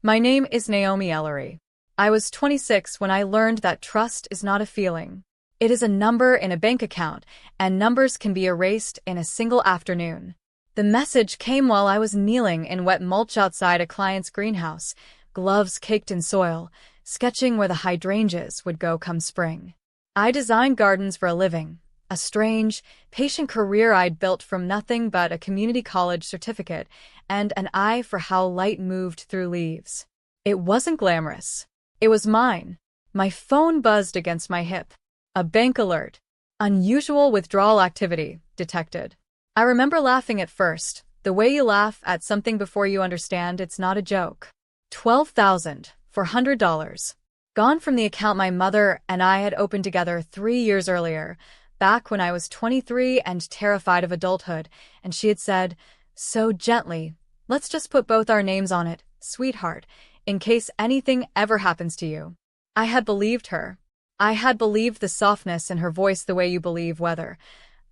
My name is Naomi Ellery. I was 26 when I learned that trust is not a feeling. It is a number in a bank account, and numbers can be erased in a single afternoon. The message came while I was kneeling in wet mulch outside a client's greenhouse, gloves caked in soil, sketching where the hydrangeas would go come spring. I designed gardens for a living, a strange, patient career I'd built from nothing but a community college certificate and an eye for how light moved through leaves. It wasn't glamorous. It was mine. My phone buzzed against my hip. A bank alert. Unusual withdrawal activity detected. I remember laughing at first, the way you laugh at something before you understand it's not a joke. $12,400. Gone from the account my mother and I had opened together 3 years earlier, back when I was 23 and terrified of adulthood, and she had said, so gently, let's just put both our names on it, sweetheart, in case anything ever happens to you. I had believed her. I had believed the softness in her voice the way you believe weather,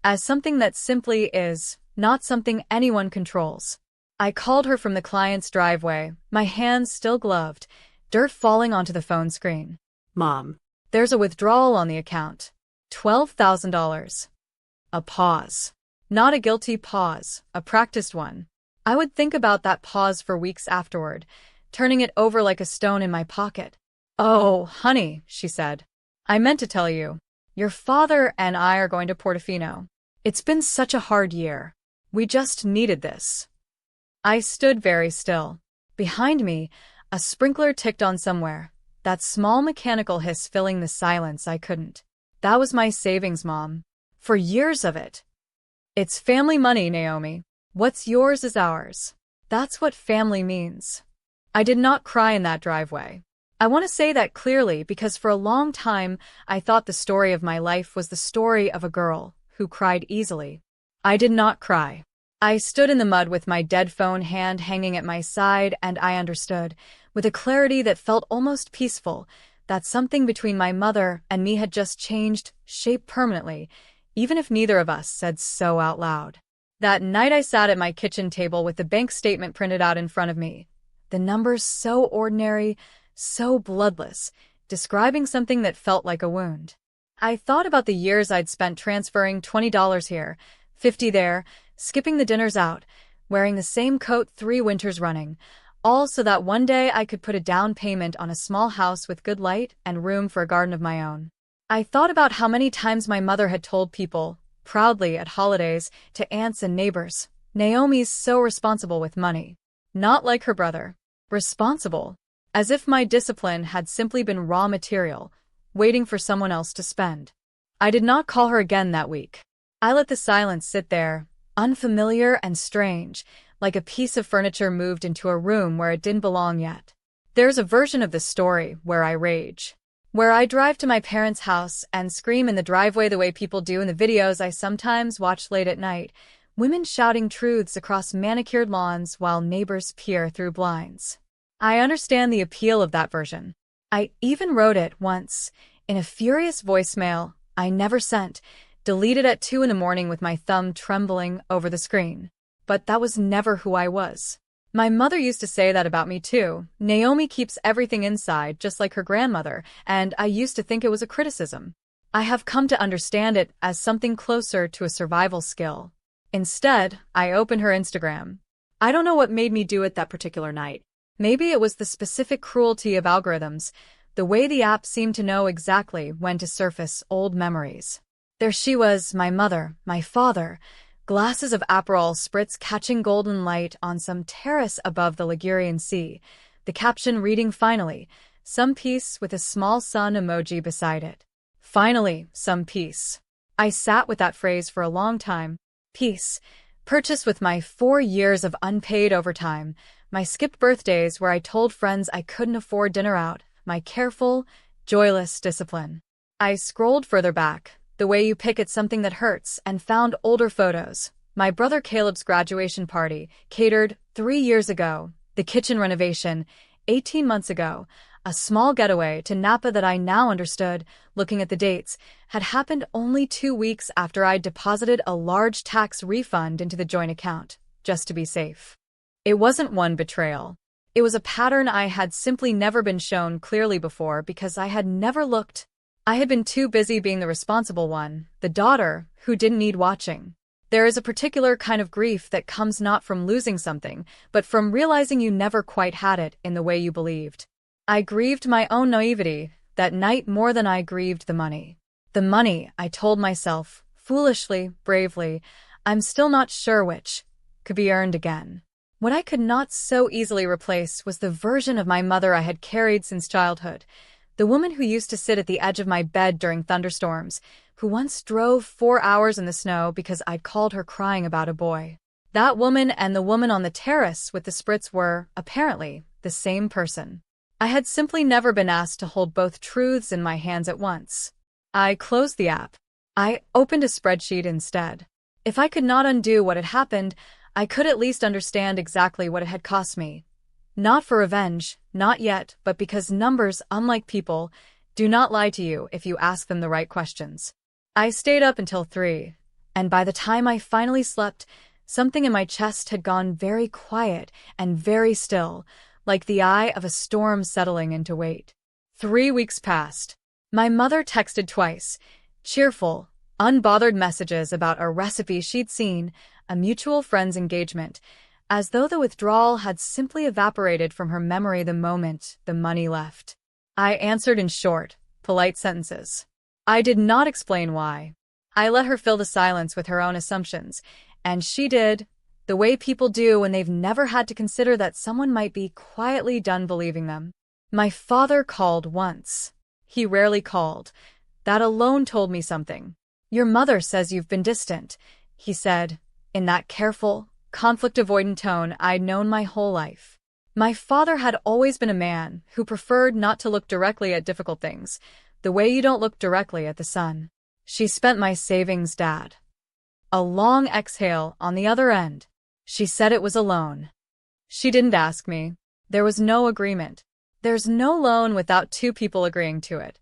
as something that simply is, not something anyone controls. I called her from the client's driveway, my hands still gloved, dirt falling onto the phone screen. Mom. There's a withdrawal on the account. $12,000. A pause. Not a guilty pause, a practiced one. I would think about that pause for weeks afterward, turning it over like a stone in my pocket. Oh, honey, she said. I meant to tell you. Your father and I are going to Portofino. It's been such a hard year. We just needed this. I stood very still. Behind me, a sprinkler ticked on somewhere, that small mechanical hiss filling the silence I couldn't. That was my savings, Mom. For years of it. It's family money, Naomi. What's yours is ours. That's what family means. I did not cry in that driveway. I want to say that clearly because for a long time I thought the story of my life was the story of a girl who cried easily. I did not cry. I stood in the mud with my dead phone hand hanging at my side, and I understood, with a clarity that felt almost peaceful, that something between my mother and me had just changed shape permanently, even if neither of us said so out loud. That night I sat at my kitchen table with the bank statement printed out in front of me. The numbers so ordinary, so bloodless, describing something that felt like a wound. I thought about the years I'd spent transferring $20 here, $50 there, skipping the dinners out, wearing the same coat 3 winters running, all so that one day I could put a down payment on a small house with good light and room for a garden of my own. I thought about how many times my mother had told people, proudly at holidays, to aunts and neighbors, Naomi's so responsible with money. Not like her brother. Responsible. As if my discipline had simply been raw material, waiting for someone else to spend. I did not call her again that week. I let the silence sit there, unfamiliar and strange, like a piece of furniture moved into a room where it didn't belong yet. There's a version of this story where I rage. Where I drive to my parents' house and scream in the driveway the way people do in the videos I sometimes watch late at night, women shouting truths across manicured lawns while neighbors peer through blinds. I understand the appeal of that version. I even wrote it once, in a furious voicemail I never sent, deleted at 2 in the morning with my thumb trembling over the screen. But that was never who I was. My mother used to say that about me too. Naomi keeps everything inside, just like her grandmother, and I used to think it was a criticism. I have come to understand it as something closer to a survival skill. Instead, I opened her Instagram. I don't know what made me do it that particular night. Maybe it was the specific cruelty of algorithms, the way the app seemed to know exactly when to surface old memories. There she was, my mother, my father, glasses of Aperol spritz catching golden light on some terrace above the Ligurian Sea, the caption reading finally, some peace with a small sun emoji beside it. Finally, some peace. I sat with that phrase for a long time. Peace, purchased with my 4 years of unpaid overtime, my skipped birthdays where I told friends I couldn't afford dinner out, my careful, joyless discipline. I scrolled further back, the way you pick at something that hurts, and found older photos. My brother Caleb's graduation party, catered 3 years ago, the kitchen renovation, 18 months ago, a small getaway to Napa that I now understood, looking at the dates, had happened only 2 weeks after I'd deposited a large tax refund into the joint account, just to be safe. It wasn't one betrayal. It was a pattern I had simply never been shown clearly before because I had never looked. I had been too busy being the responsible one, the daughter, who didn't need watching. There is a particular kind of grief that comes not from losing something, but from realizing you never quite had it in the way you believed. I grieved my own naivety that night more than I grieved the money. The money, I told myself, foolishly, bravely, I'm still not sure which, could be earned again. What I could not so easily replace was the version of my mother I had carried since childhood, the woman who used to sit at the edge of my bed during thunderstorms, who once drove 4 hours in the snow because I'd called her crying about a boy. That woman and the woman on the terrace with the spritz were, apparently, the same person. I had simply never been asked to hold both truths in my hands at once. I closed the app. I opened a spreadsheet instead. If I could not undo what had happened, I could at least understand exactly what it had cost me. Not for revenge, not yet, but because numbers, unlike people, do not lie to you if you ask them the right questions. I stayed up until 3, and by the time I finally slept, something in my chest had gone very quiet and very still, like the eye of a storm settling into wait. 3 weeks passed. My mother texted twice, cheerful, unbothered messages about a recipe she'd seen, a mutual friend's engagement, as though the withdrawal had simply evaporated from her memory the moment the money left. I answered in short, polite sentences. I did not explain why. I let her fill the silence with her own assumptions, and she did, the way people do when they've never had to consider that someone might be quietly done believing them. My father called once. He rarely called. That alone told me something. Your mother says you've been distant, he said, in that careful, conflict-avoidant tone I'd known my whole life. My father had always been a man who preferred not to look directly at difficult things, the way you don't look directly at the sun. She spent my savings, Dad. A long exhale on the other end. She said it was a loan. She didn't ask me. There was no agreement. There's no loan without two people agreeing to it.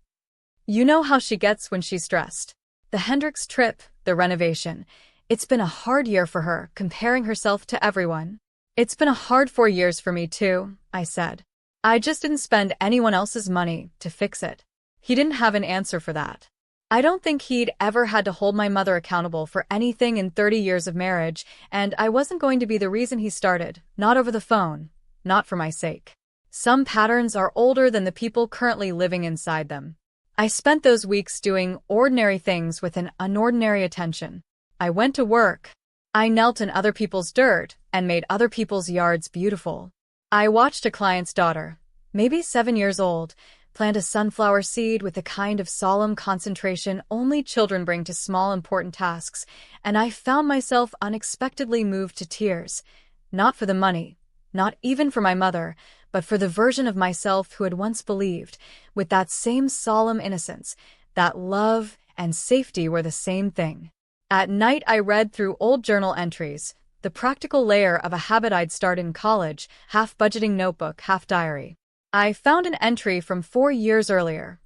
You know how she gets when she's stressed. The Hendricks trip, the renovation. It's been a hard year for her, comparing herself to everyone. It's been a hard 4 years for me too, I said. I just didn't spend anyone else's money to fix it. He didn't have an answer for that. I don't think he'd ever had to hold my mother accountable for anything in 30 years of marriage, and I wasn't going to be the reason he started, not over the phone, not for my sake. Some patterns are older than the people currently living inside them. I spent those weeks doing ordinary things with an unordinary attention. I went to work. I knelt in other people's dirt and made other people's yards beautiful. I watched a client's daughter, maybe 7 years old, plant a sunflower seed with the kind of solemn concentration only children bring to small important tasks, and I found myself unexpectedly moved to tears, not for the money, not even for my mother, but for the version of myself who had once believed, with that same solemn innocence, that love and safety were the same thing. At night I read through old journal entries, the practical layer of a habit I'd started in college, half budgeting notebook, half diary. I found an entry from 4 years earlier.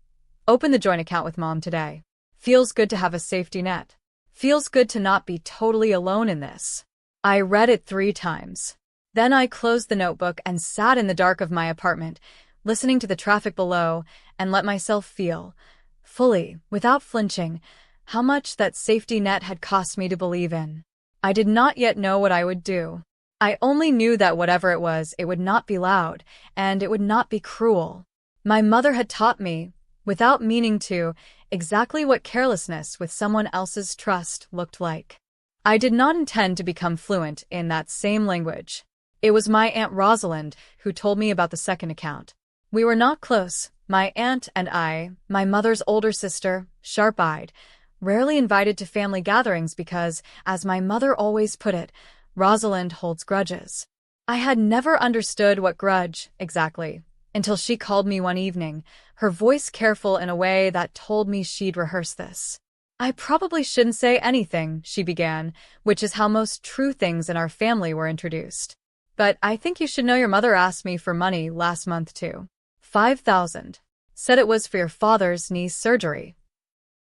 Open the joint account with Mom today. Feels good to have a safety net. Feels good to not be totally alone in this. I read it 3 times. Then I closed the notebook and sat in the dark of my apartment, listening to the traffic below, and let myself feel, fully, without flinching, how much that safety net had cost me to believe in. I did not yet know what I would do. I only knew that whatever it would not be loud, and it would not be cruel. My mother had taught me, without meaning to, exactly what carelessness with someone else's trust looked like. I did not intend to become fluent in that same language. It was my Aunt Rosalind who told me about the second account. We were not close, my aunt and I, my mother's older sister, sharp-eyed, rarely invited to family gatherings because, as my mother always put it, Rosalind holds grudges. I had never understood what grudge, exactly, until she called me one evening, her voice careful in a way that told me she'd rehearsed this. I probably shouldn't say anything, she began, which is how most true things in our family were introduced. But I think you should know your mother asked me for money last month too. 5,000. Said it was for your father's knee surgery.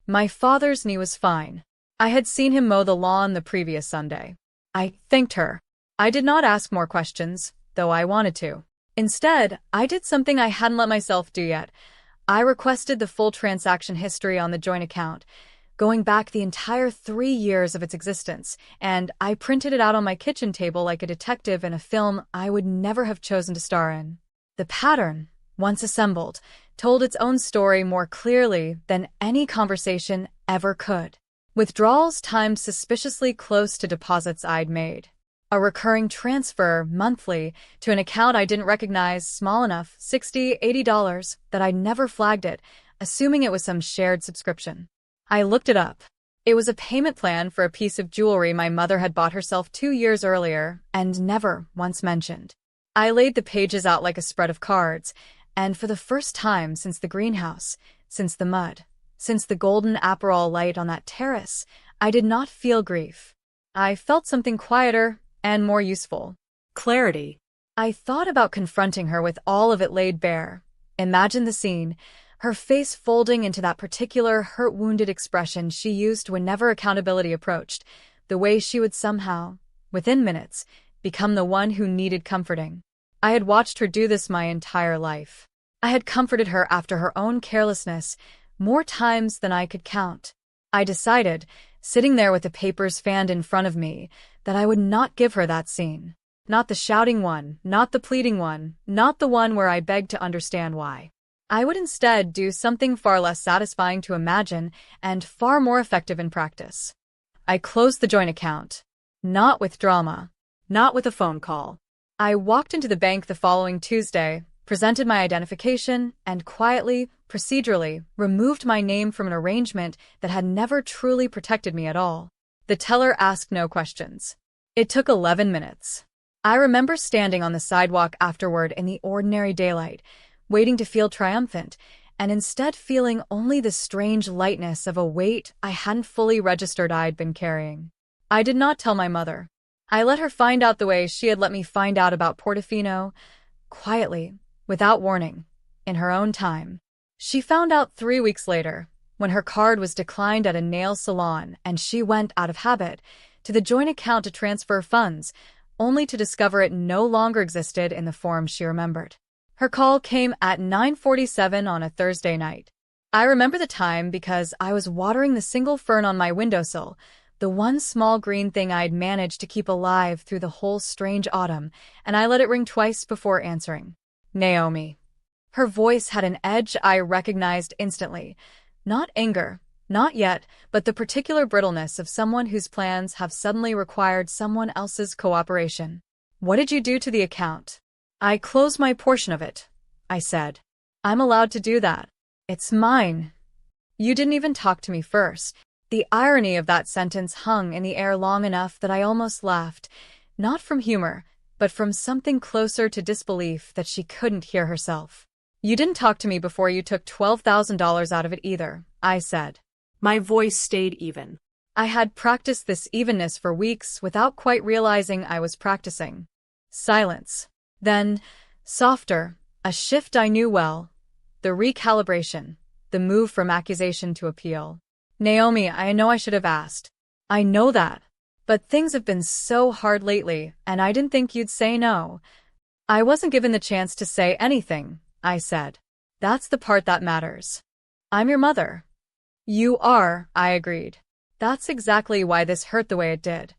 My father's knee was fine. I had seen him mow the lawn the previous Sunday. I thanked her. I did not ask more questions, though I wanted to. Instead, I did something I hadn't let myself do yet. I requested the full transaction history on the joint account, going back the entire 3 years of its existence, and I printed it out on my kitchen table like a detective in a film I would never have chosen to star in. The pattern, once assembled, told its own story more clearly than any conversation ever could. Withdrawals timed suspiciously close to deposits I'd made. A recurring transfer monthly to an account I didn't recognize, small enough, $60, $80, that I'd never flagged it, assuming it was some shared subscription. I looked it up. It was a payment plan for a piece of jewelry my mother had bought herself 2 years earlier and never once mentioned. I laid the pages out like a spread of cards, and for the first time since the greenhouse, since the mud, since the golden Aperol light on that terrace, I did not feel grief. I felt something quieter and more useful. Clarity. I thought about confronting her with all of it laid bare. Imagine the scene, her face folding into that particular hurt-wounded expression she used whenever accountability approached, the way she would somehow, within minutes, become the one who needed comforting. I had watched her do this my entire life. I had comforted her after her own carelessness more times than I could count. I decided, sitting there with the papers fanned in front of me, that I would not give her that scene. Not the shouting one, not the pleading one, not the one where I begged to understand why. I would instead do something far less satisfying to imagine and far more effective in practice. I closed the joint account. Not with drama. Not with a phone call. I walked into the bank the following Tuesday, presented my identification, and quietly, procedurally, removed my name from an arrangement that had never truly protected me at all. The teller asked no questions. It took 11 minutes. I remember standing on the sidewalk afterward in the ordinary daylight, waiting to feel triumphant, and instead feeling only the strange lightness of a weight I hadn't fully registered I'd been carrying. I did not tell my mother. I let her find out the way she had let me find out about Portofino, quietly, without warning, in her own time. She found out 3 weeks later, when her card was declined at a nail salon and she went, out of habit, to the joint account to transfer funds, only to discover it no longer existed in the form she remembered. Her call came at 9:47 on a Thursday night. I remember the time because I was watering the single fern on my windowsill, the one small green thing I'd managed to keep alive through the whole strange autumn, and I let it ring twice before answering. Naomi. Her voice had an edge I recognized instantly. Not anger, not yet, but the particular brittleness of someone whose plans have suddenly required someone else's cooperation. What did you do to the account? I closed my portion of it, I said. I'm allowed to do that. It's mine. You didn't even talk to me first. The irony of that sentence hung in the air long enough that I almost laughed, not from humor, but from something closer to disbelief that she couldn't hear herself. You didn't talk to me before you took $12,000 out of it either, I said. My voice stayed even. I had practiced this evenness for weeks without quite realizing I was practicing. Silence. Then, softer, a shift I knew well. The recalibration. The move from accusation to appeal. Naomi, I know I should have asked. I know that. But things have been so hard lately, and I didn't think you'd say no. I wasn't given the chance to say anything, I said. That's the part that matters. I'm your mother. You are, I agreed. That's exactly why this hurt the way it did.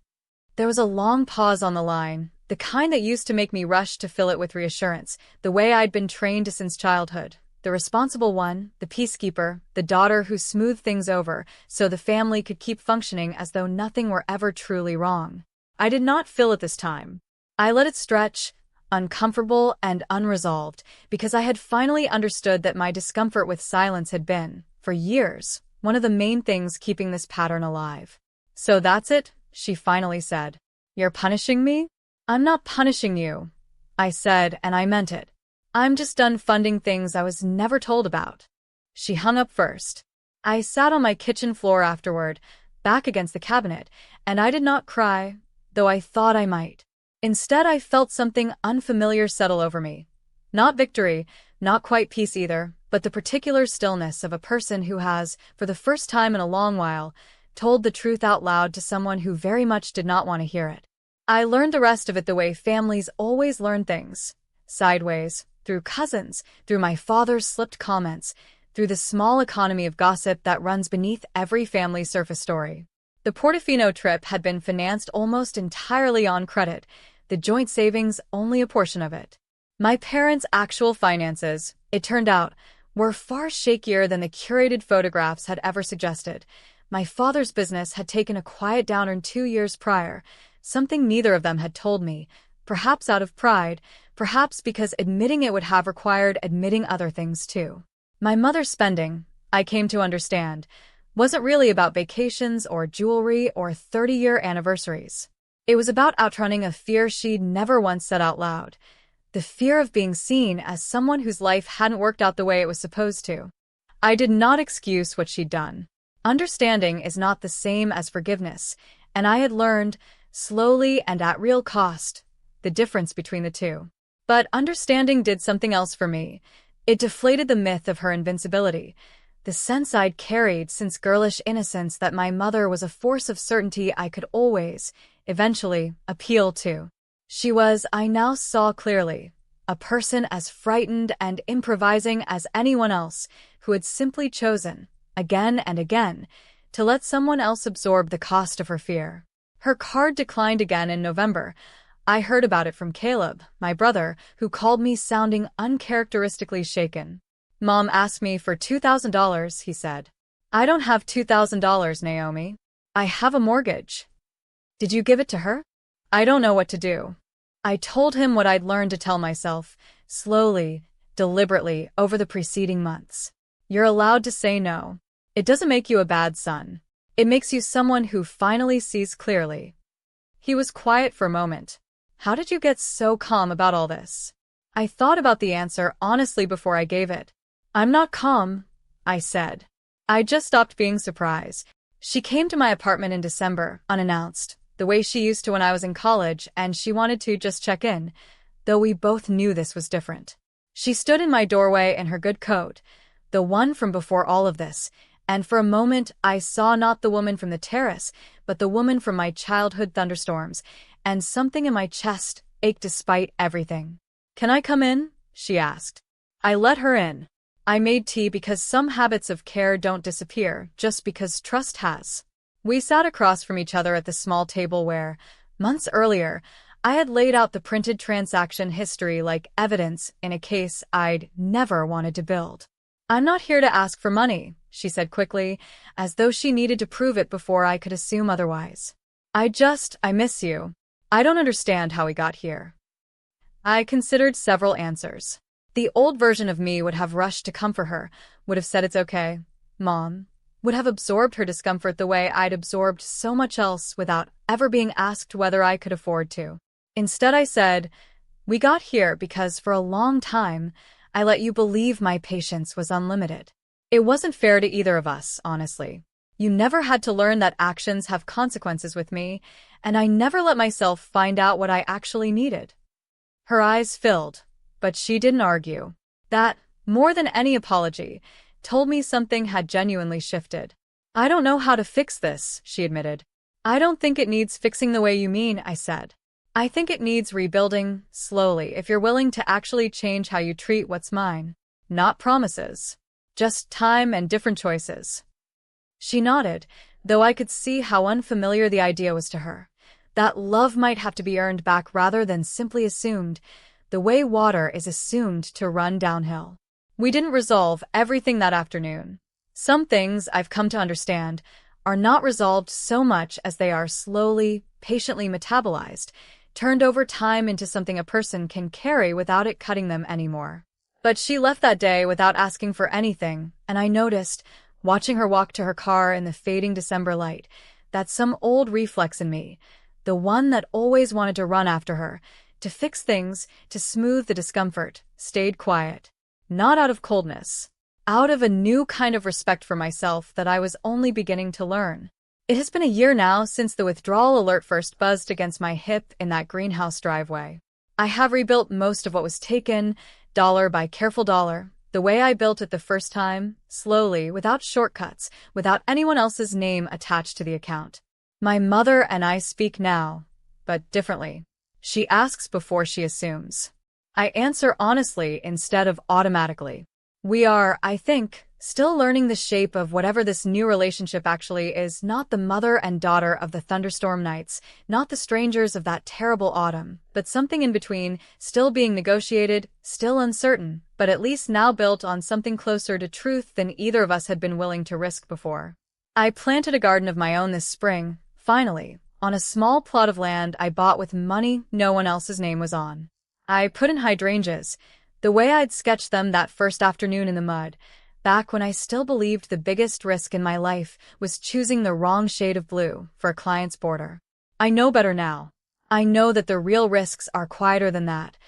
There was a long pause on the line, the kind that used to make me rush to fill it with reassurance, the way I'd been trained since childhood. The responsible one, the peacekeeper, the daughter who smoothed things over so the family could keep functioning as though nothing were ever truly wrong. I did not fill it this time. I let it stretch, uncomfortable and unresolved, because I had finally understood that my discomfort with silence had been, for years, one of the main things keeping this pattern alive. So that's it, she finally said. You're punishing me? I'm not punishing you, I said, and I meant it. I'm just done funding things I was never told about. She hung up first. I sat on my kitchen floor afterward, back against the cabinet, and I did not cry, though I thought I might. Instead, I felt something unfamiliar settle over me. Not victory, not quite peace either, but the particular stillness of a person who has, for the first time in a long while, told the truth out loud to someone who very much did not want to hear it. I learned the rest of it the way families always learn things. sideways, through cousins, through my father's slipped comments, through the small economy of gossip that runs beneath every family surface story. The Portofino trip had been financed almost entirely on credit, the joint savings only a portion of it. My parents' actual finances, it turned out, were far shakier than the curated photographs had ever suggested. My father's business had taken a quiet downturn 2 years prior, something neither of them had told me, perhaps out of pride, perhaps because admitting it would have required admitting other things too. My mother's spending, I came to understand, wasn't really about vacations or jewelry or 30-year anniversaries. It was about outrunning a fear she'd never once said out loud, the fear of being seen as someone whose life hadn't worked out the way it was supposed to. I did not excuse what she'd done. Understanding is not the same as forgiveness, and I had learned, slowly and at real cost, the difference between the two. But understanding did something else for me. It deflated the myth of her invincibility, the sense I'd carried since girlish innocence that my mother was a force of certainty I could always, eventually, appeal to. She was, I now saw clearly, a person as frightened and improvising as anyone else who had simply chosen, again and again, to let someone else absorb the cost of her fear. Her card declined again in November. I heard about it from Caleb, my brother, who called me sounding uncharacteristically shaken. Mom asked me for $2,000, he said. I don't have $2,000, Naomi. I have a mortgage. Did you give it to her? I don't know what to do. I told him what I'd learned to tell myself, slowly, deliberately, over the preceding months. You're allowed to say no. It doesn't make you a bad son. It makes you someone who finally sees clearly. He was quiet for a moment. How did you get so calm about all this? I thought about the answer honestly before I gave it. I'm not calm, I said. I just stopped being surprised. She came to my apartment in December, unannounced, the way she used to when I was in college, and she wanted to just check in, though we both knew this was different. She stood in my doorway in her good coat, the one from before all of this, and for a moment I saw not the woman from the terrace, but the woman from my childhood thunderstorms, and something in my chest ached despite everything. Can I come in? She asked. I let her in. I made tea because some habits of care don't disappear just because trust has. We sat across from each other at the small table where, months earlier, I had laid out the printed transaction history like evidence in a case I'd never wanted to build. I'm not here to ask for money, she said quickly, as though she needed to prove it before I could assume otherwise. I miss you. I don't understand how we got here. I considered several answers. The old version of me would have rushed to comfort her, would have said it's okay, Mom, would have absorbed her discomfort the way I'd absorbed so much else without ever being asked whether I could afford to. Instead I said, we got here because for a long time I let you believe my patience was unlimited. It wasn't fair to either of us, honestly. You never had to learn that actions have consequences with me, and I never let myself find out what I actually needed. Her eyes filled, but she didn't argue. That, more than any apology, told me something had genuinely shifted. I don't know how to fix this, she admitted. I don't think it needs fixing the way you mean, I said. I think it needs rebuilding, slowly, if you're willing to actually change how you treat what's mine. Not promises. Just time and different choices. She nodded, though I could see how unfamiliar the idea was to her. That love might have to be earned back rather than simply assumed, the way water is assumed to run downhill. We didn't resolve everything that afternoon. Some things, I've come to understand, are not resolved so much as they are slowly, patiently metabolized, turned over time into something a person can carry without it cutting them anymore. But she left that day without asking for anything, and I noticed, watching her walk to her car in the fading December light, that some old reflex in me, the one that always wanted to run after her, to fix things, to smooth the discomfort, stayed quiet. Not out of coldness. Out of a new kind of respect for myself that I was only beginning to learn. It has been a year now since the withdrawal alert first buzzed against my hip in that greenhouse driveway. I have rebuilt most of what was taken, dollar by careful dollar, the way I built it the first time, slowly, without shortcuts, without anyone else's name attached to the account. My mother and I speak now, but differently. She asks before she assumes. I answer honestly instead of automatically. We are, I think, still learning the shape of whatever this new relationship actually is, not the mother and daughter of the thunderstorm nights, not the strangers of that terrible autumn, but something in between, still being negotiated, still uncertain, but at least now built on something closer to truth than either of us had been willing to risk before. I planted a garden of my own this spring, finally, on a small plot of land I bought with money no one else's name was on. I put in hydrangeas, the way I'd sketched them that first afternoon in the mud, back when I still believed the biggest risk in my life was choosing the wrong shade of blue for a client's border. I know better now. I know that the real risks are quieter than that.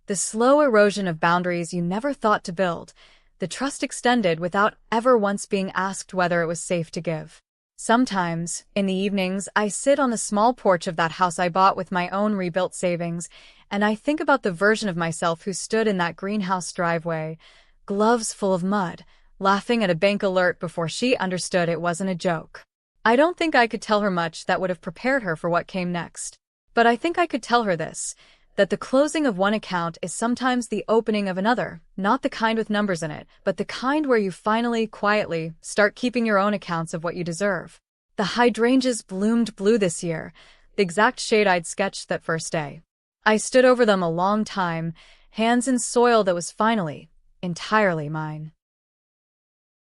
The slow erosion of boundaries you never thought to build, the trust extended without ever once being asked whether it was safe to give. Sometimes, in the evenings, I sit on the small porch of that house I bought with my own rebuilt savings, and I think about the version of myself who stood in that greenhouse driveway, gloves full of mud, laughing at a bank alert before she understood it wasn't a joke. I don't think I could tell her much that would have prepared her for what came next. But I think I could tell her this, that the closing of one account is sometimes the opening of another, not the kind with numbers in it, but the kind where you finally, quietly, start keeping your own accounts of what you deserve. The hydrangeas bloomed blue this year, the exact shade I'd sketched that first day. I stood over them a long time, hands in soil that was finally, entirely mine.